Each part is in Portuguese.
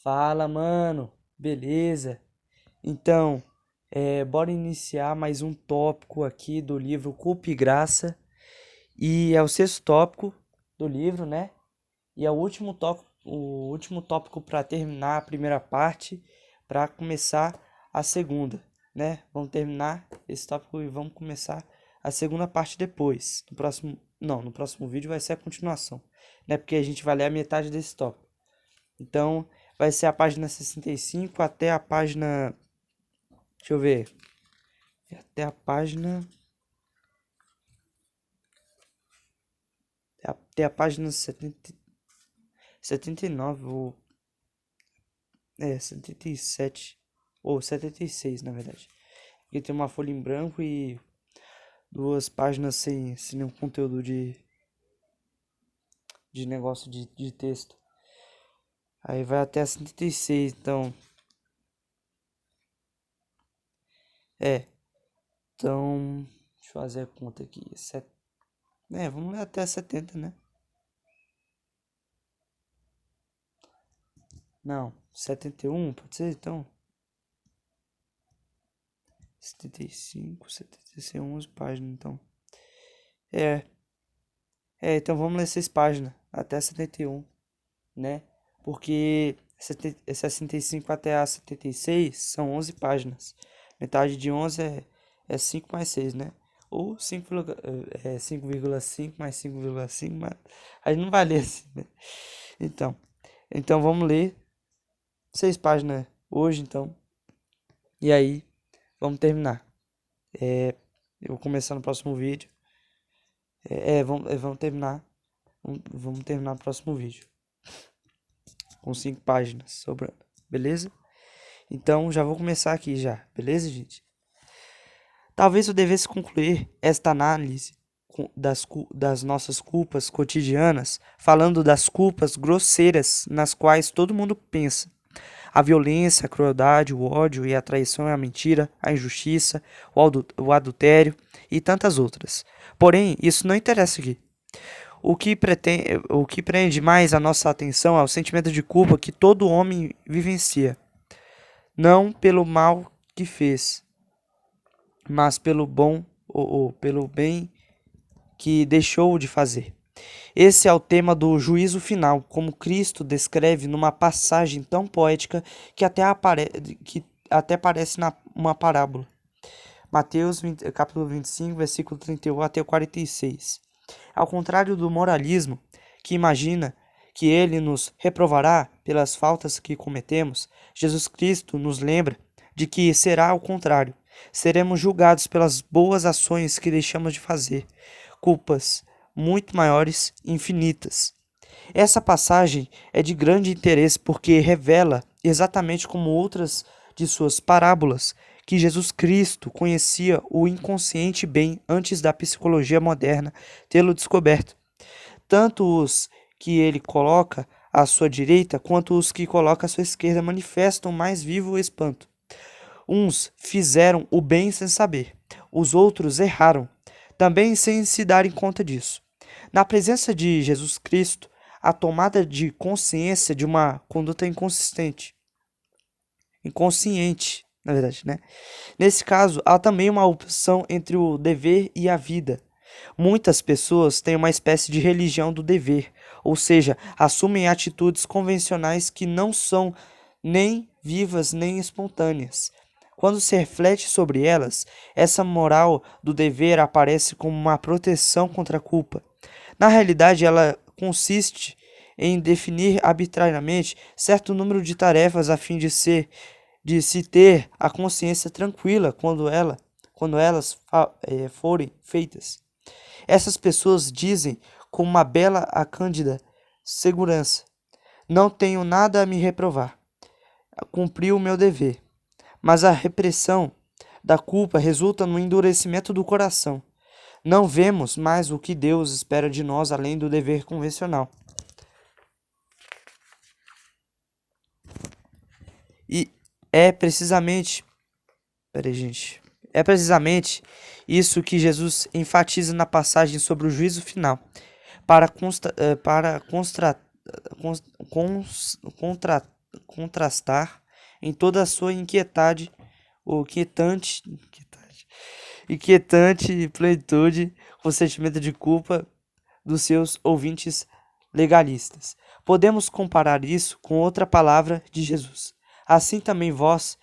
Fala, mano. Beleza? Então, bora iniciar mais um tópico aqui do livro Culpa e Graça. E é o sexto tópico do livro, né? E é o último tópico para terminar a primeira parte, para começar a segunda, né? Vamos terminar esse tópico e vamos começar a segunda parte depois. No próximo vídeo vai ser a continuação, né? Porque a gente vai ler a metade desse tópico. Então, vai ser a página 65 até a página. Deixa eu ver. Até a página. Até a página 79. Ou, 77. Ou 76, na verdade. Porque tem uma folha em branco e duas páginas sem nenhum conteúdo de negócio de texto. Aí vai até a 76, então. É. Então. Deixa eu fazer a conta aqui. Vamos ler até a 70, né? Não, 71, pode ser então? 75, 76, 11 páginas, então. É, então vamos ler 6 páginas, até 71, né? Porque 65 até a 76 são 11 páginas. Metade de 11 é 5 mais 6, né? Ou 5,5 mais 5,5, mas a gente não vai ler assim, né? Então vamos ler 6 páginas hoje, então. E aí, vamos terminar. Eu vou começar no próximo vídeo. Vamos terminar. Vamos terminar no próximo vídeo. Com 5 páginas sobrando. Beleza? Então já vou começar aqui já. Beleza, gente? Talvez eu devesse concluir esta análise das nossas culpas cotidianas falando das culpas grosseiras nas quais todo mundo pensa. A violência, a crueldade, o ódio e a traição e a mentira, a injustiça, o adultério e tantas outras. Porém, isso não interessa aqui. O que prende mais a nossa atenção é o sentimento de culpa que todo homem vivencia, não pelo mal que fez, mas pelo bom ou pelo bem que deixou de fazer. Esse é o tema do juízo final, como Cristo descreve numa passagem tão poética que até parece uma parábola. Mateus 20, capítulo 25, versículo 31 até o 46. Ao contrário do moralismo, que imagina que ele nos reprovará pelas faltas que cometemos, Jesus Cristo nos lembra de que será ao contrário. Seremos julgados pelas boas ações que deixamos de fazer, culpas muito maiores, infinitas. Essa passagem é de grande interesse porque revela, exatamente como outras de suas parábolas, que Jesus Cristo conhecia o inconsciente bem antes da psicologia moderna tê-lo descoberto. Tanto os que ele coloca à sua direita quanto os que coloca à sua esquerda manifestam mais vivo espanto. Uns fizeram o bem sem saber, os outros erraram, também sem se darem conta disso. Na presença de Jesus Cristo, a tomada de consciência de uma conduta inconsciente, na verdade, né? Nesse caso, há também uma opção entre o dever e a vida. Muitas pessoas têm uma espécie de religião do dever, ou seja, assumem atitudes convencionais que não são nem vivas nem espontâneas. Quando se reflete sobre elas, essa moral do dever aparece como uma proteção contra a culpa. Na realidade, ela consiste em definir arbitrariamente certo número de tarefas a fim de se ter a consciência tranquila quando elas forem feitas. Essas pessoas dizem com uma bela a cândida segurança: não tenho nada a me reprovar. Cumpri o meu dever. Mas a repressão da culpa resulta no endurecimento do coração. Não vemos mais o que Deus espera de nós além do dever convencional. E é precisamente. Peraí, gente. É precisamente isso que Jesus enfatiza na passagem sobre o juízo final. Para contra, contrastar em toda a sua inquietante plenitude com o sentimento de culpa dos seus ouvintes legalistas. Podemos comparar isso com outra palavra de Jesus. Assim também vós,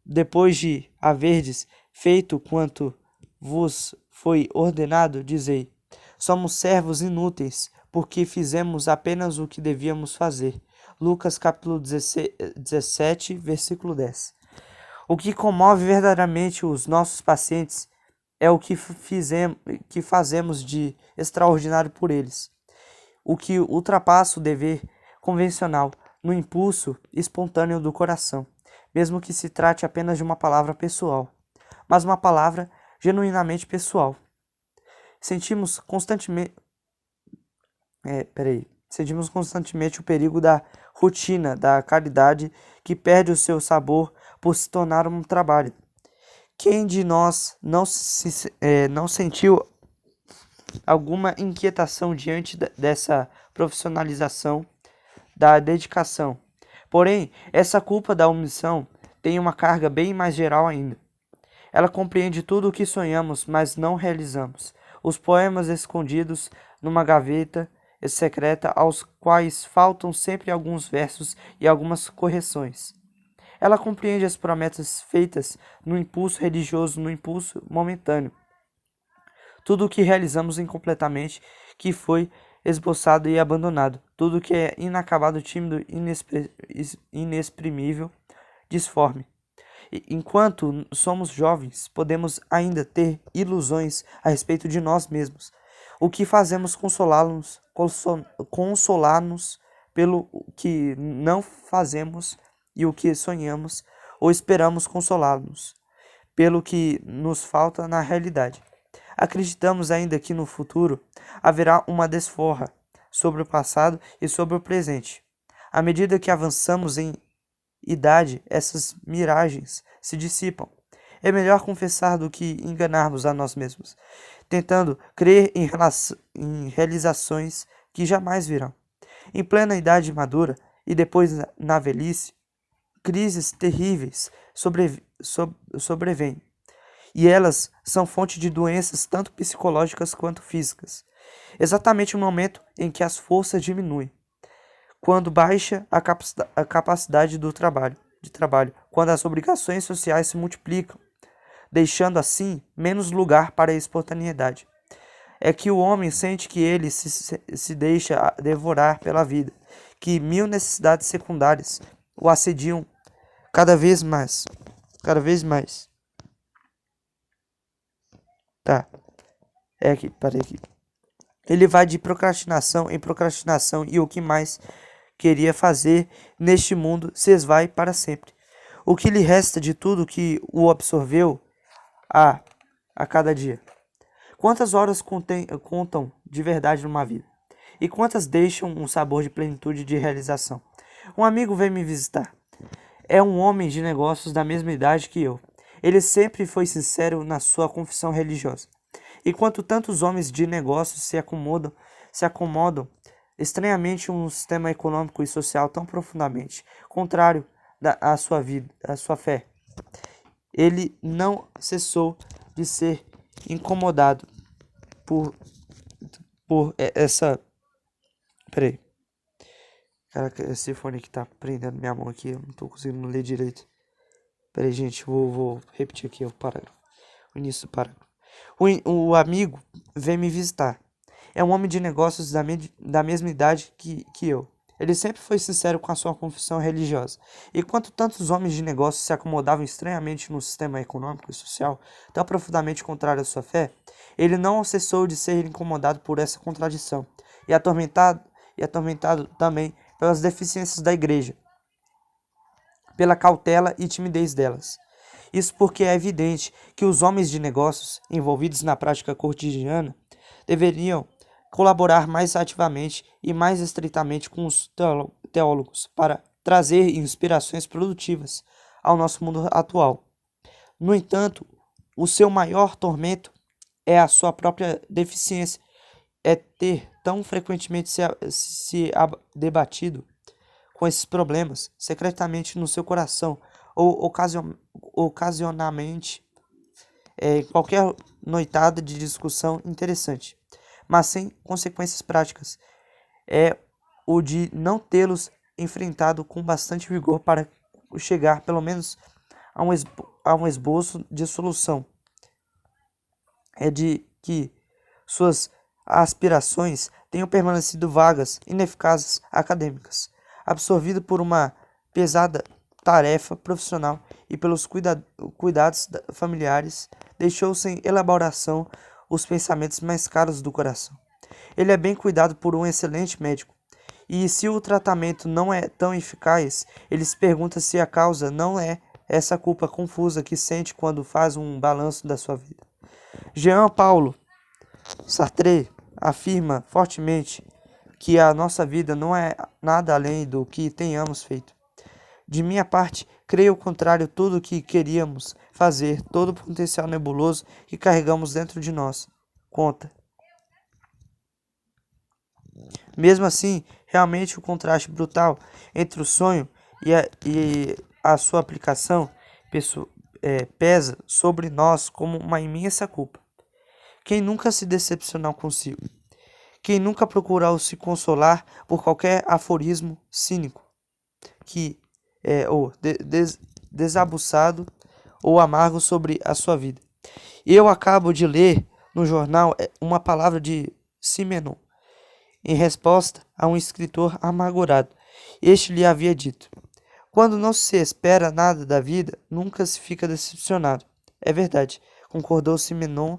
depois de haverdes feito quanto vos foi ordenado, dizei: somos servos inúteis, porque fizemos apenas o que devíamos fazer. Lucas capítulo 17, versículo 10. O que comove verdadeiramente os nossos pacientes é o que fazemos de extraordinário por eles, o que ultrapassa o dever convencional no impulso espontâneo do coração, mesmo que se trate apenas de uma palavra pessoal, mas uma palavra genuinamente pessoal. Sentimos constantemente o perigo da rotina, da caridade que perde o seu sabor por se tornar um trabalho. Quem de nós não sentiu alguma inquietação diante dessa profissionalização da dedicação? Porém, essa culpa da omissão tem uma carga bem mais geral ainda. Ela compreende tudo o que sonhamos, mas não realizamos. Os poemas escondidos numa gaveta secreta, aos quais faltam sempre alguns versos e algumas correções. Ela compreende as promessas feitas no impulso religioso, no impulso momentâneo. Tudo o que realizamos incompletamente, que foi esboçado e abandonado. Tudo que é inacabado, tímido, inexprimível, disforme. Enquanto somos jovens, podemos ainda ter ilusões a respeito de nós mesmos. O que fazemos consolar-nos pelo que não fazemos, e o que sonhamos ou esperamos consolar-nos pelo que nos falta na realidade. Acreditamos ainda que no futuro haverá uma desforra sobre o passado e sobre o presente. À medida que avançamos em idade, essas miragens se dissipam. É melhor confessar do que enganarmos a nós mesmos, tentando crer em realizações que jamais virão. Em plena idade madura e depois na velhice, crises terríveis sobrevêm, e elas são fonte de doenças tanto psicológicas quanto físicas. Exatamente no momento em que as forças diminuem, quando baixa a capacidade de trabalho, quando as obrigações sociais se multiplicam, deixando assim menos lugar para a espontaneidade. É que o homem sente que ele se deixa devorar pela vida, que mil necessidades secundárias o assediam cada vez mais. Tá, parei aqui. Ele vai de procrastinação em procrastinação e o que mais queria fazer neste mundo se esvai para sempre. O que lhe resta de tudo que o absorveu a cada dia? Quantas horas contam de verdade numa vida? E quantas deixam um sabor de plenitude e de realização? Um amigo veio me visitar. É um homem de negócios da mesma idade que eu. Ele sempre foi sincero na sua confissão religiosa. Enquanto tantos homens de negócios se acomodam estranhamente um sistema econômico e social tão profundamente contrário à sua vida, à sua fé, ele não cessou de ser incomodado por essa... Peraí. Caraca, esse fone aqui tá prendendo minha mão aqui, eu não tô conseguindo ler direito. Peraí, gente, vou repetir aqui o parágrafo. O início do parágrafo. O amigo vem me visitar. É um homem de negócios da mesma idade que eu. Ele sempre foi sincero com a sua confissão religiosa. Enquanto tantos homens de negócios se acomodavam estranhamente no sistema econômico e social, tão profundamente contrário à sua fé, ele não cessou de ser incomodado por essa contradição, e atormentado também pelas deficiências da igreja, pela cautela e timidez delas. Isso porque é evidente que os homens de negócios envolvidos na prática cotidiana deveriam colaborar mais ativamente e mais estreitamente com os teólogos para trazer inspirações produtivas ao nosso mundo atual. No entanto, o seu maior tormento é a sua própria deficiência, é ter tão frequentemente se debatido com esses problemas secretamente no seu coração ou ocasionalmente em qualquer noitada de discussão interessante, mas sem consequências práticas, é o de não tê-los enfrentado com bastante vigor para chegar, pelo menos, a um esboço de solução. É de que suas aspirações tenham permanecido vagas, ineficazes, acadêmicas, absorvido por uma pesada tarefa profissional e pelos cuidados familiares, deixou sem elaboração os pensamentos mais caros do coração. Ele é bem cuidado por um excelente médico, e se o tratamento não é tão eficaz, ele se pergunta se a causa não é essa culpa confusa que sente quando faz um balanço da sua vida. Jean Paulo Sartre afirma fortemente que a nossa vida não é nada além do que tenhamos feito. De minha parte, creio o contrário, tudo o que queríamos fazer, todo o potencial nebuloso que carregamos dentro de nós, conta. Mesmo assim, realmente o contraste brutal entre o sonho e a sua aplicação pesa sobre nós como uma imensa culpa. Quem nunca se decepcionou consigo? Quem nunca procurou se consolar por qualquer aforismo cínico que ou desabuçado ou amargo sobre a sua vida? Eu acabo de ler no jornal uma palavra de Simenon em resposta a um escritor amargurado. Este lhe havia dito: quando não se espera nada da vida, nunca se fica decepcionado. É verdade, concordou Simenon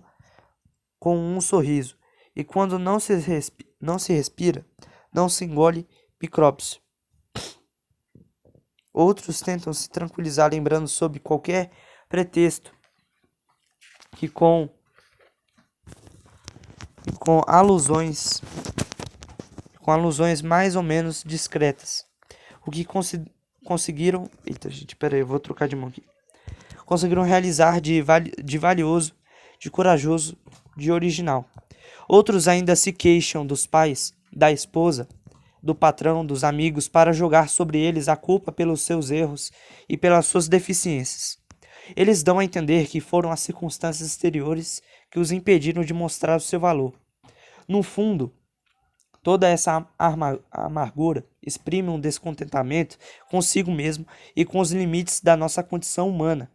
com um sorriso. E quando não se respira, não se engole micróbios. Outros tentam se tranquilizar lembrando sob qualquer pretexto que com alusões mais ou menos discretas, o que conseguiram, eita gente, peraí, eu vou trocar de mão aqui, conseguiram realizar de valioso, de corajoso, de original. Outros ainda se queixam dos pais, da esposa, do patrão, dos amigos, para jogar sobre eles a culpa pelos seus erros e pelas suas deficiências. Eles dão a entender que foram as circunstâncias exteriores que os impediram de mostrar o seu valor. No fundo, toda essa amargura exprime um descontentamento consigo mesmo e com os limites da nossa condição humana.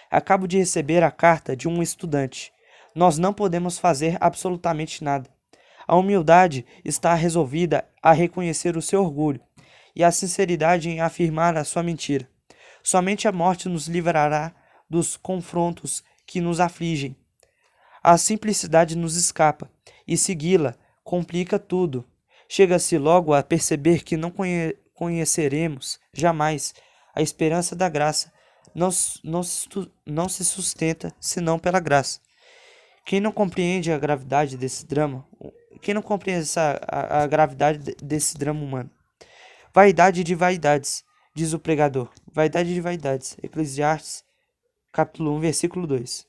Acabo de receber a carta de um estudante. Nós não podemos fazer absolutamente nada. A humildade está resolvida a reconhecer o seu orgulho e a sinceridade em afirmar a sua mentira. Somente a morte nos livrará dos confrontos que nos afligem. A simplicidade nos escapa e segui-la complica tudo. Chega-se logo a perceber que não conheceremos jamais a esperança da graça. Não se sustenta senão pela graça. Quem não compreende a gravidade desse drama, quem não compreende a gravidade desse drama humano? Vaidade de vaidades, diz o pregador. Vaidade de vaidades. Eclesiastes, capítulo 1, versículo 2.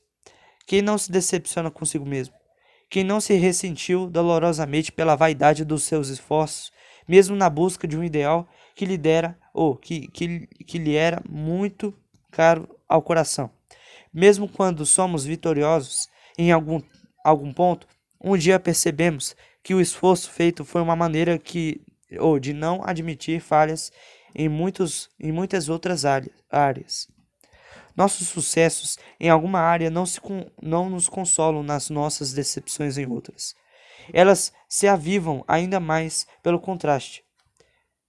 Quem não se decepciona consigo mesmo? Quem não se ressentiu dolorosamente pela vaidade dos seus esforços, mesmo na busca de um ideal que lhe dera, ou que lhe era muito caro ao coração? Mesmo quando somos vitoriosos em algum ponto, um dia percebemos que o esforço feito foi uma maneira de não admitir falhas em muitas outras áreas. Nossos sucessos em alguma área não nos consolam nas nossas decepções em outras. Elas se avivam ainda mais pelo contraste.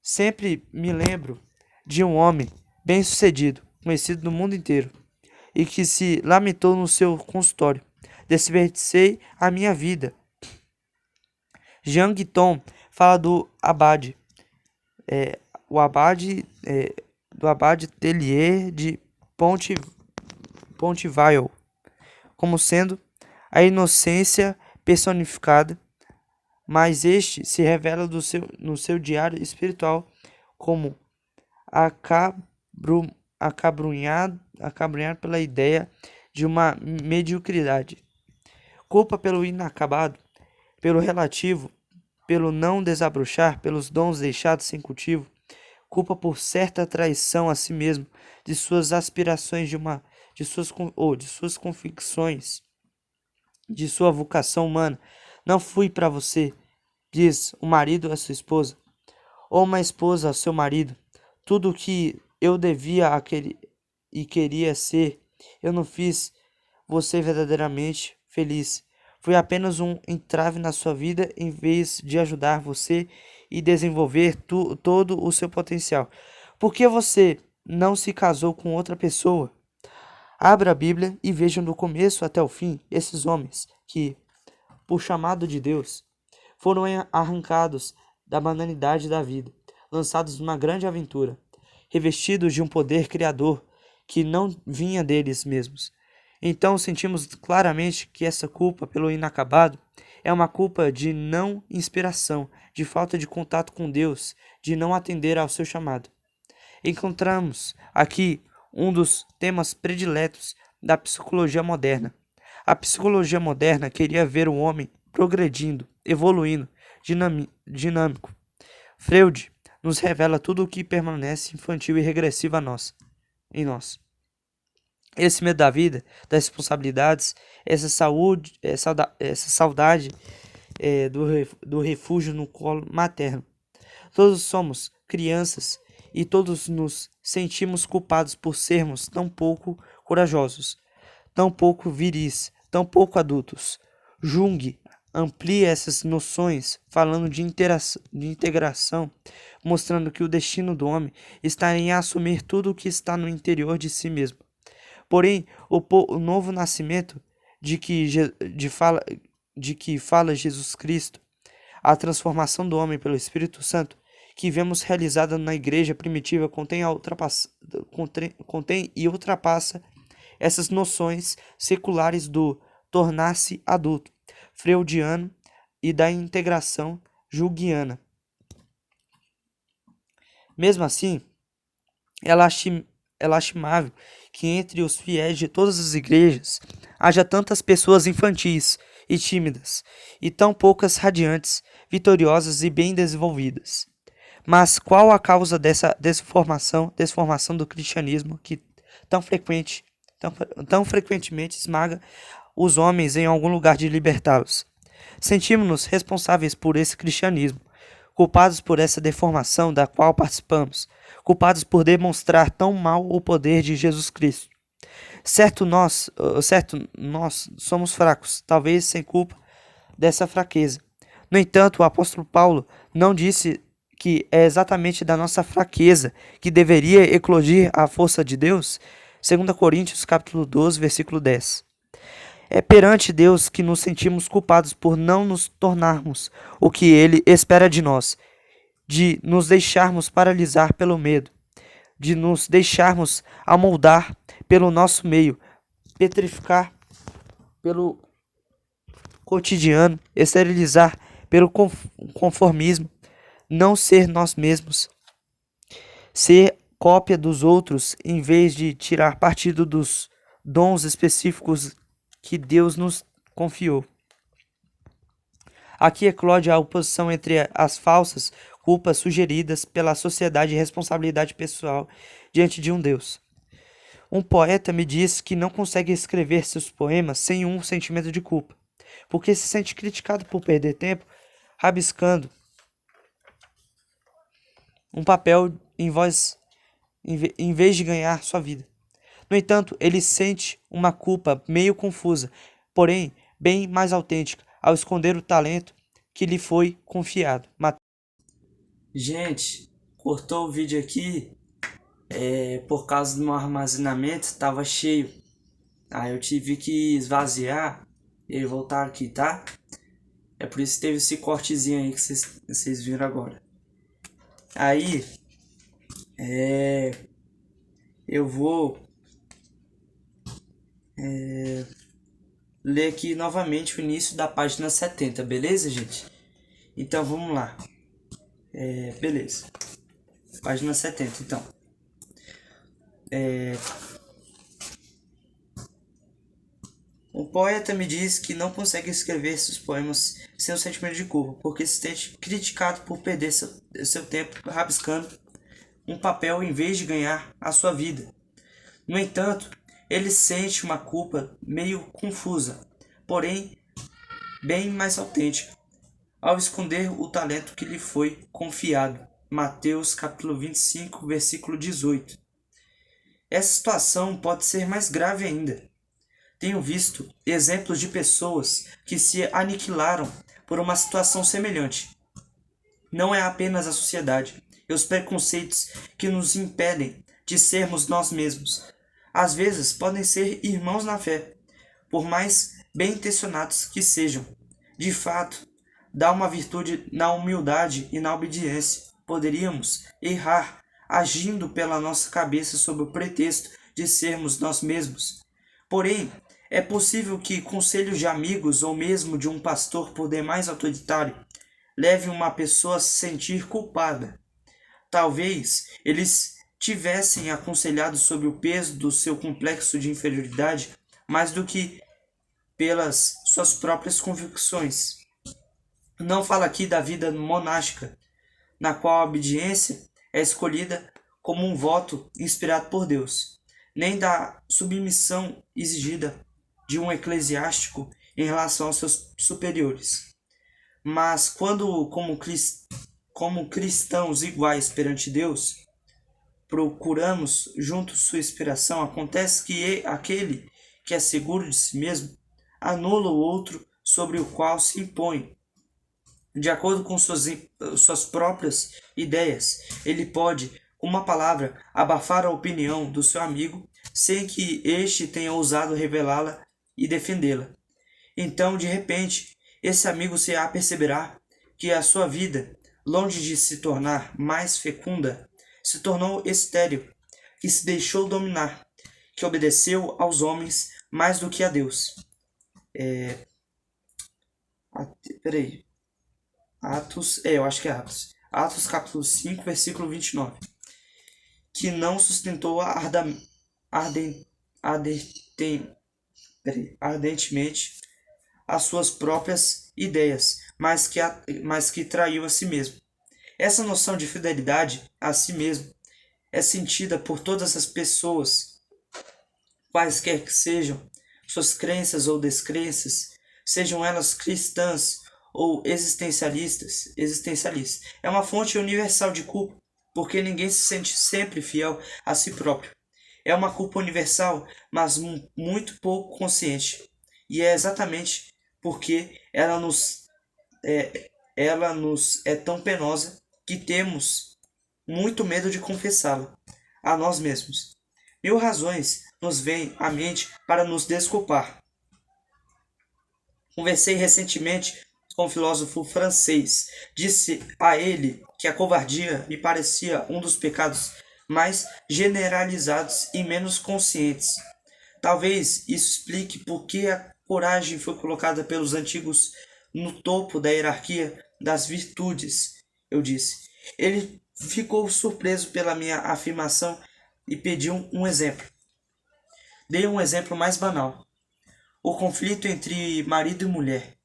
Sempre me lembro de um homem bem-sucedido, conhecido no mundo inteiro, e que se lamentou no seu consultório: desperdicei a minha vida. Jean Guiton fala do abade, do abade Tellier de Pontevielle, como sendo a inocência personificada, mas este se revela no seu diário espiritual como acabrunhado pela ideia de uma mediocridade. Culpa pelo inacabado, pelo relativo, pelo não desabrochar, pelos dons deixados sem cultivo, culpa por certa traição a si mesmo, de suas aspirações, de suas convicções, de sua vocação humana. Não fui para você, diz o marido à sua esposa, ou uma esposa ao seu marido. Tudo o que eu devia e queria ser, eu não fiz você verdadeiramente feliz. Foi apenas um entrave na sua vida em vez de ajudar você e desenvolver todo o seu potencial. Por que você não se casou com outra pessoa? Abra a Bíblia e vejam do começo até o fim esses homens que, por chamado de Deus, foram arrancados da banalidade da vida, lançados numa grande aventura, revestidos de um poder criador que não vinha deles mesmos. Então sentimos claramente que essa culpa pelo inacabado é uma culpa de não inspiração, de falta de contato com Deus, de não atender ao seu chamado. Encontramos aqui um dos temas prediletos da psicologia moderna. A psicologia moderna queria ver o homem progredindo, evoluindo, dinâmico. Freud nos revela tudo o que permanece infantil e regressivo em nós. Esse medo da vida, das responsabilidades, essa saudade do refúgio no colo materno. Todos somos crianças e todos nos sentimos culpados por sermos tão pouco corajosos, tão pouco viris, tão pouco adultos. Jung amplia essas noções falando de integração, mostrando que o destino do homem está em assumir tudo o que está no interior de si mesmo. Porém, o novo nascimento de que fala Jesus Cristo, a transformação do homem pelo Espírito Santo, que vemos realizada na igreja primitiva, contém e ultrapassa essas noções seculares do tornar-se adulto, freudiano e da integração junguiana. Mesmo assim, é lastimável que entre os fiéis de todas as igrejas haja tantas pessoas infantis e tímidas, e tão poucas radiantes, vitoriosas e bem desenvolvidas. Mas qual a causa dessa desformação do cristianismo que tão frequentemente esmaga os homens em algum lugar de libertá-los? Sentimos-nos responsáveis por esse cristianismo, culpados por essa deformação da qual participamos, culpados por demonstrar tão mal o poder de Jesus Cristo. Certo, nós somos fracos, talvez sem culpa dessa fraqueza. No entanto, o apóstolo Paulo não disse que é exatamente da nossa fraqueza que deveria eclodir a força de Deus? 2 Coríntios capítulo 12, versículo 10. É perante Deus que nos sentimos culpados por não nos tornarmos o que Ele espera de nós, de nos deixarmos paralisar pelo medo, de nos deixarmos amoldar pelo nosso meio, petrificar pelo cotidiano, esterilizar pelo conformismo, não ser nós mesmos, ser cópia dos outros em vez de tirar partido dos dons específicos que Deus nos confiou. Aqui eclode a oposição entre as falsas culpas sugeridas pela sociedade e responsabilidade pessoal diante de um Deus. Um poeta me diz que não consegue escrever seus poemas sem um sentimento de culpa, porque se sente criticado por perder tempo rabiscando um papel em vez de ganhar sua vida. No entanto, ele sente uma culpa meio confusa, porém bem mais autêntica, ao esconder o talento que lhe foi confiado. Gente, cortou o vídeo aqui por causa do meu armazenamento, estava cheio. Aí eu tive que esvaziar e voltar aqui, tá? É por isso que teve esse cortezinho aí que vocês viram agora. Aí, eu vou ler aqui novamente o início da página 70, beleza, gente? Então vamos lá. Beleza. Página 70, então. Um poeta me diz que não consegue escrever seus poemas sem o sentimento de culpa, porque se sente criticado por perder seu tempo rabiscando um papel em vez de ganhar a sua vida. No entanto, ele sente uma culpa meio confusa, porém bem mais autêntica, ao esconder o talento que lhe foi confiado. Mateus capítulo 25, versículo 18. Essa situação pode ser mais grave ainda. Tenho visto exemplos de pessoas que se aniquilaram por uma situação semelhante. Não é apenas a sociedade e os preconceitos que nos impedem de sermos nós mesmos. Às vezes podem ser irmãos na fé, por mais bem intencionados que sejam. De fato, dá uma virtude na humildade e na obediência. Poderíamos errar agindo pela nossa cabeça sob o pretexto de sermos nós mesmos. Porém, é possível que conselhos de amigos ou mesmo de um pastor por demais autoritário leve uma pessoa a se sentir culpada. Talvez eles tivessem aconselhado sobre o peso do seu complexo de inferioridade mais do que pelas suas próprias convicções. Não falo aqui da vida monástica, na qual a obediência é escolhida como um voto inspirado por Deus, nem da submissão exigida de um eclesiástico em relação aos seus superiores. Mas quando, como cristãos iguais perante Deus, procuramos juntos sua inspiração, acontece que aquele que é seguro de si mesmo anula o outro sobre o qual se impõe. De acordo com suas próprias ideias, ele pode, com uma palavra, abafar a opinião do seu amigo sem que este tenha ousado revelá-la e defendê-la. Então, de repente, esse amigo se aperceberá que a sua vida, longe de se tornar mais fecunda, se tornou estéril, que se deixou dominar, que obedeceu aos homens mais do que a Deus. Eu acho que é Atos. Atos capítulo 5, versículo 29. Que não sustentou ardentemente as suas próprias ideias, mas que traiu a si mesmo. Essa noção de fidelidade a si mesmo é sentida por todas as pessoas, quaisquer que sejam suas crenças ou descrenças, sejam elas cristãs ou existencialistas. É uma fonte universal de culpa, porque ninguém se sente sempre fiel a si próprio. É uma culpa universal, mas muito pouco consciente. E é exatamente porque ela nos é tão penosa que temos muito medo de confessá-la a nós mesmos. 1000 razões nos vêm à mente para nos desculpar. Conversei recentemente com um filósofo francês. Disse a ele que a covardia me parecia um dos pecados mais generalizados e menos conscientes. Talvez isso explique por que a coragem foi colocada pelos antigos no topo da hierarquia das virtudes, eu disse. Ele ficou surpreso pela minha afirmação e pediu um exemplo. Dei um exemplo mais banal. O conflito entre marido e mulher.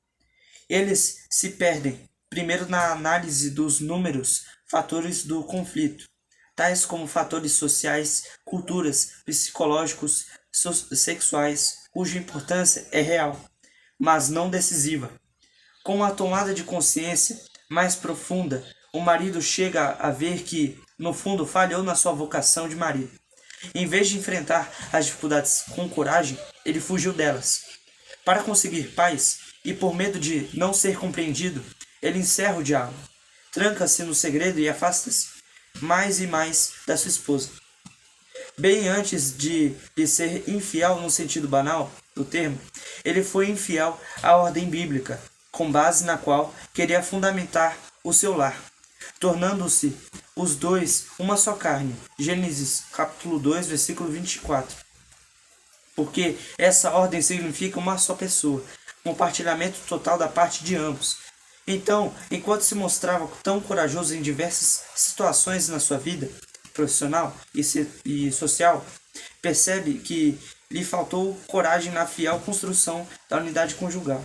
Eles se perdem, primeiro, na análise dos números fatores do conflito, tais como fatores sociais, culturas, psicológicos, sexuais, cuja importância é real, mas não decisiva. Com a tomada de consciência mais profunda, o marido chega a ver que, no fundo, falhou na sua vocação de marido. Em vez de enfrentar as dificuldades com coragem, ele fugiu delas. Para conseguir paz, e por medo de não ser compreendido, ele encerra o diálogo, tranca-se no segredo e afasta-se mais e mais da sua esposa. Bem antes de lhe ser infiel no sentido banal do termo, ele foi infiel à ordem bíblica, com base na qual queria fundamentar o seu lar, tornando-se os dois uma só carne. Gênesis capítulo 2, versículo 24. Porque essa ordem significa uma só pessoa, compartilhamento total da parte de ambos. Então, enquanto se mostrava tão corajoso em diversas situações na sua vida profissional e social, percebe que lhe faltou coragem na fiel construção da unidade conjugal.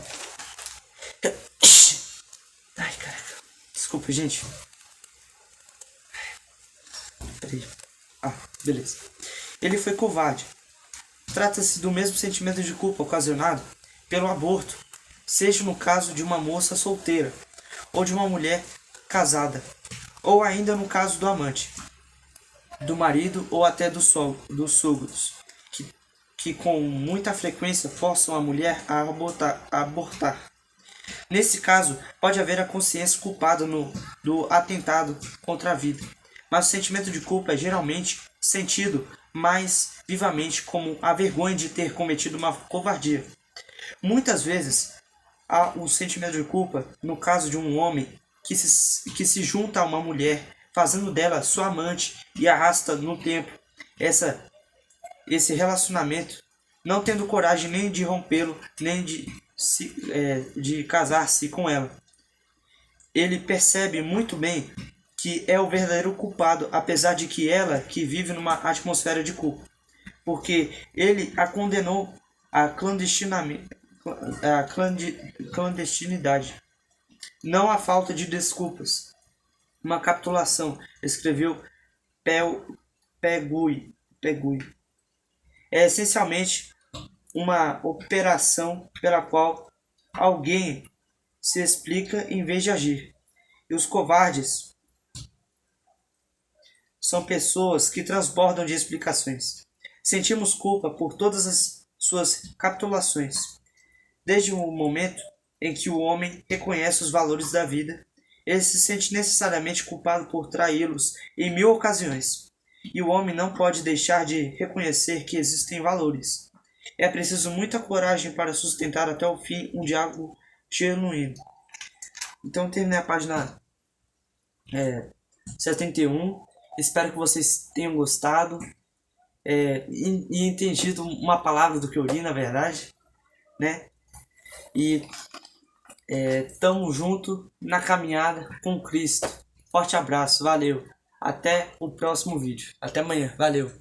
Ai, caraca. Desculpa, gente. Peraí. Ah, beleza. Ele foi covarde. Trata-se do mesmo sentimento de culpa ocasionado pelo aborto, seja no caso de uma moça solteira, ou de uma mulher casada, ou ainda no caso do amante, do marido ou até dos sogros, que com muita frequência forçam a mulher a abortar. Nesse caso, pode haver a consciência culpada do atentado contra a vida, mas o sentimento de culpa é geralmente sentido mais vivamente como a vergonha de ter cometido uma covardia. Muitas vezes, há um sentimento de culpa no caso de um homem que se junta a uma mulher, fazendo dela sua amante e arrasta no tempo esse relacionamento, não tendo coragem nem de rompê-lo, nem de casar-se com ela. Ele percebe muito bem que é o verdadeiro culpado, apesar de que ela que vive numa atmosfera de culpa, porque ele a condenou à clandestinidade, não à falta de desculpas. Uma capitulação, escreveu Pegui. É essencialmente uma operação pela qual alguém se explica em vez de agir. E os covardes são pessoas que transbordam de explicações. Sentimos culpa por todas as suas capitulações, desde o momento em que o homem reconhece os valores da vida. Ele se sente necessariamente culpado por traí-los em 1000 ocasiões. E o homem não pode deixar de reconhecer que existem valores. É preciso muita coragem para sustentar até o fim um diálogo genuíno. Então terminei a página 71. Espero que vocês tenham gostado e entendido uma palavra do que eu li, na verdade, né? E tamo junto na caminhada com Cristo. Forte abraço, valeu. Até o próximo vídeo. Até amanhã, valeu.